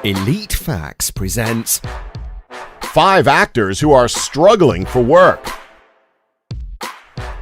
Elite Facts presents 5 actors who are struggling for work.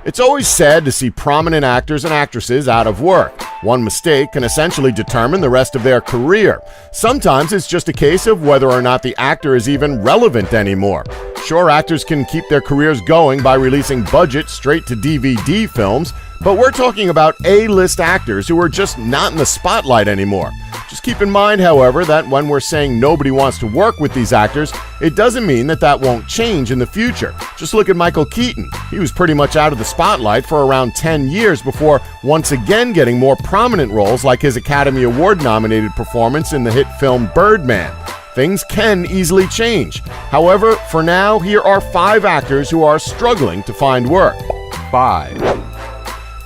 It's always sad to see prominent actors and actresses out of work. One mistake can essentially determine the rest of their career. Sometimes it's just a case of whether or not the actor is even relevant anymore. Sure, actors can keep their careers going by releasing budget straight-to-DVD films, but we're talking about A-list actors who are just not in the spotlight anymore. Just keep in mind, however, that when we're saying nobody wants to work with these actors, it doesn't mean that that won't change in the future. Just look at Michael Keaton. He was pretty much out of the spotlight for around 10 years before once again getting more prominent roles like his Academy Award-nominated performance in the hit film Birdman. Things can easily change. However, for now, here are 5 actors who are struggling to find work. 5.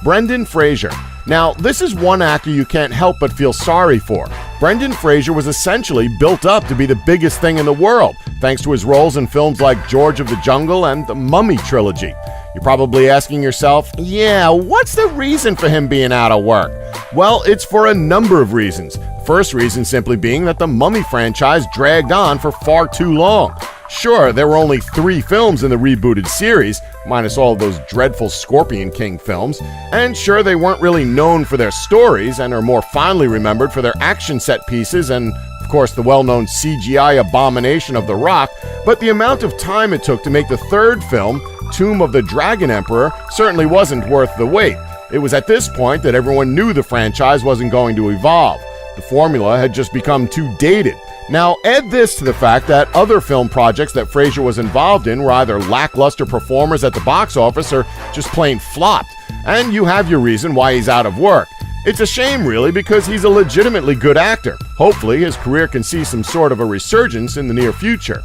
Brendan Fraser. Now, this is one actor you can't help but feel sorry for. Brendan Fraser was essentially built up to be the biggest thing in the world, thanks to his roles in films like George of the Jungle and the Mummy trilogy. You're probably asking yourself, yeah, what's the reason for him being out of work? Well, it's for a number of reasons. First reason simply being that the Mummy franchise dragged on for far too long. Sure, there were only 3 films in the rebooted series, minus all of those dreadful Scorpion King films, and sure, they weren't really known for their stories and are more fondly remembered for their action set pieces and, of course, the well-known CGI abomination of The Rock, but the amount of time it took to make the 3rd film, Tomb of the Dragon Emperor, certainly wasn't worth the wait. It was at this point that everyone knew the franchise wasn't going to evolve. The formula had just become too dated. Now, add this to the fact that other film projects that Fraser was involved in were either lackluster performers at the box office or just plain flopped, and you have your reason why he's out of work. It's a shame, really, because he's a legitimately good actor. Hopefully, his career can see some sort of a resurgence in the near future.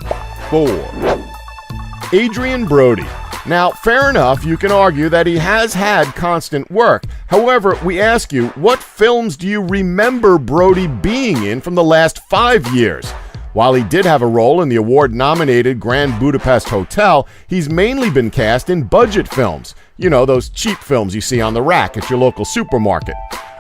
4. Adrian Brody. Now, fair enough, you can argue that he has had constant work. However, we ask you, what films do you remember Brody being in from the last 5 years? While he did have a role in the award-nominated Grand Budapest Hotel, he's mainly been cast in budget films. You know, those cheap films you see on the rack at your local supermarket.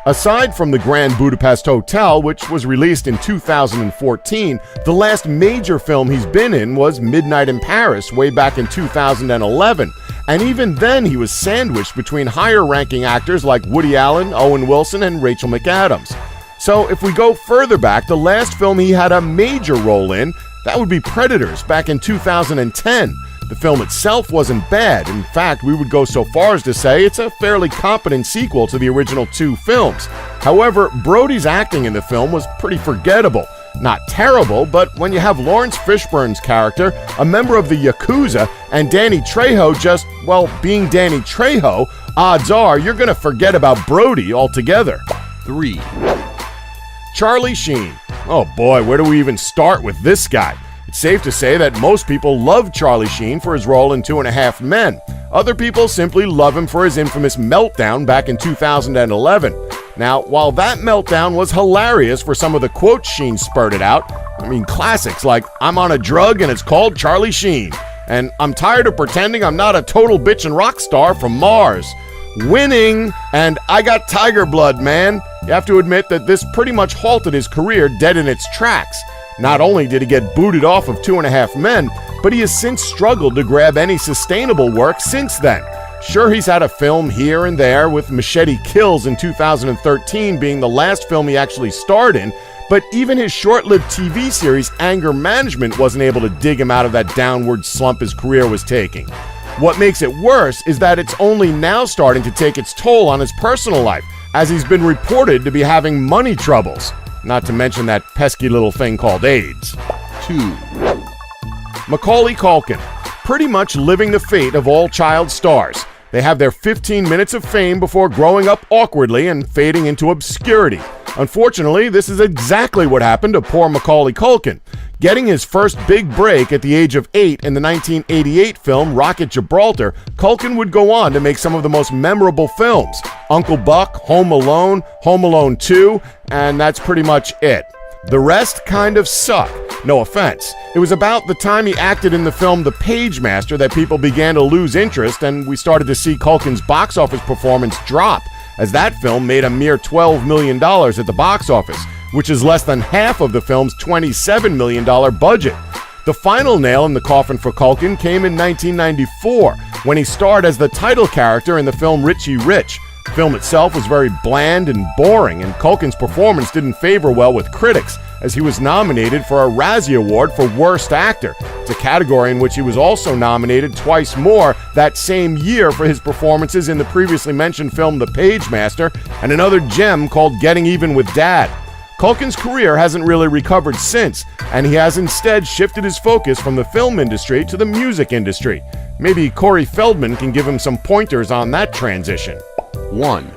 Aside from the Grand Budapest Hotel, which was released in 2014, the last major film he's been in was Midnight in Paris way back in 2011. And even then, he was sandwiched between higher-ranking actors like Woody Allen, Owen Wilson, and Rachel McAdams. So if we go further back, the last film he had a major role in, that would be Predators back in 2010. The film itself wasn't bad. In fact, we would go so far as to say it's a fairly competent sequel to the original 2 films. However, Brody's acting in the film was pretty forgettable. Not terrible, but when you have Lawrence Fishburne's character, a member of the Yakuza, and Danny Trejo just, well, being Danny Trejo, odds are you're gonna forget about Brody altogether. 3. Charlie Sheen. Oh boy, where do we even start with this guy? It's safe to say that most people love Charlie Sheen for his role in 2.5 Men. Other people simply love him for his infamous meltdown back in 2011. Now, while that meltdown was hilarious for some of the quotes Sheen spurted out, classics like, "I'm on a drug and it's called Charlie Sheen," and "I'm tired of pretending I'm not a total bitch and rock star from Mars," "Winning," and "I got tiger blood, man." You have to admit that this pretty much halted his career dead in its tracks. Not only did he get booted off of 2.5 Men, but he has since struggled to grab any sustainable work since then. Sure, he's had a film here and there, with Machete Kills in 2013 being the last film he actually starred in, but even his short-lived TV series Anger Management wasn't able to dig him out of that downward slump his career was taking. What makes it worse is that it's only now starting to take its toll on his personal life, as he's been reported to be having money troubles. Not to mention that pesky little thing called AIDS. 2. Macaulay Culkin. Pretty much living the fate of all child stars. They have their 15 minutes of fame before growing up awkwardly and fading into obscurity. Unfortunately, this is exactly what happened to poor Macaulay Culkin. Getting his first big break at the age of 8 in the 1988 film Rocket Gibraltar, Culkin would go on to make some of the most memorable films: Uncle Buck, Home Alone 2, and that's pretty much it. The rest kind of suck. No offense. It was about the time he acted in the film The Page Master that people began to lose interest, and we started to see Culkin's box office performance drop, as that film made a mere $12 million at the box office, which is less than half of the film's $27 million budget. The final nail in the coffin for Culkin came in 1994, when he starred as the title character in the film Richie Rich. The film itself was very bland and boring, and Culkin's performance didn't favor well with critics, as he was nominated for a Razzie Award for Worst Actor. It's a category in which he was also nominated twice more that same year for his performances in the previously mentioned film The Pagemaster and another gem called Getting Even with Dad. Culkin's career hasn't really recovered since, and he has instead shifted his focus from the film industry to the music industry. Maybe Corey Feldman can give him some pointers on that transition. 1.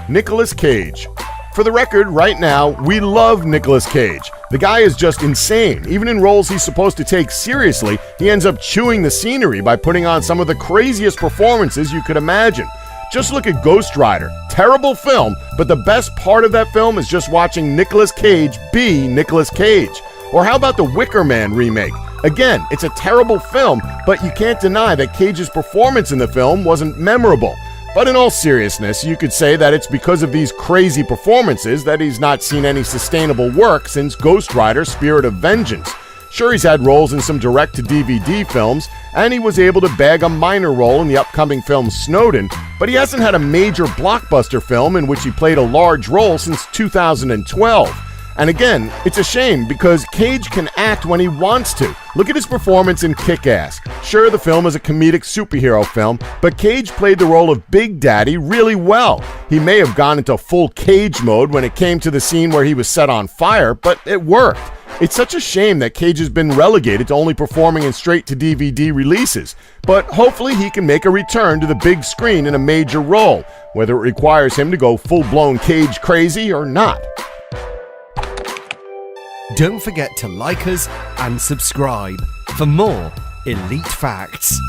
Nicolas Cage. For the record, right now, we love Nicolas Cage. The guy is just insane. Even in roles he's supposed to take seriously, he ends up chewing the scenery by putting on some of the craziest performances you could imagine. Just look at Ghost Rider. Terrible film, but the best part of that film is just watching Nicolas Cage be Nicolas Cage. Or how about the Wicker Man remake? Again, it's a terrible film, but you can't deny that Cage's performance in the film wasn't memorable. But in all seriousness, you could say that it's because of these crazy performances that he's not seen any sustainable work since Ghost Rider: Spirit of Vengeance. Sure, he's had roles in some direct-to-DVD films, and he was able to bag a minor role in the upcoming film Snowden, but he hasn't had a major blockbuster film in which he played a large role since 2012. And again, it's a shame because Cage can act when he wants to. Look at his performance in Kick-Ass. Sure, the film is a comedic superhero film, but Cage played the role of Big Daddy really well. He may have gone into full Cage mode when it came to the scene where he was set on fire, but it worked. It's such a shame that Cage has been relegated to only performing in straight-to-DVD releases, but hopefully he can make a return to the big screen in a major role, whether it requires him to go full-blown Cage crazy or not. Don't forget to like us and subscribe for more Elite Facts.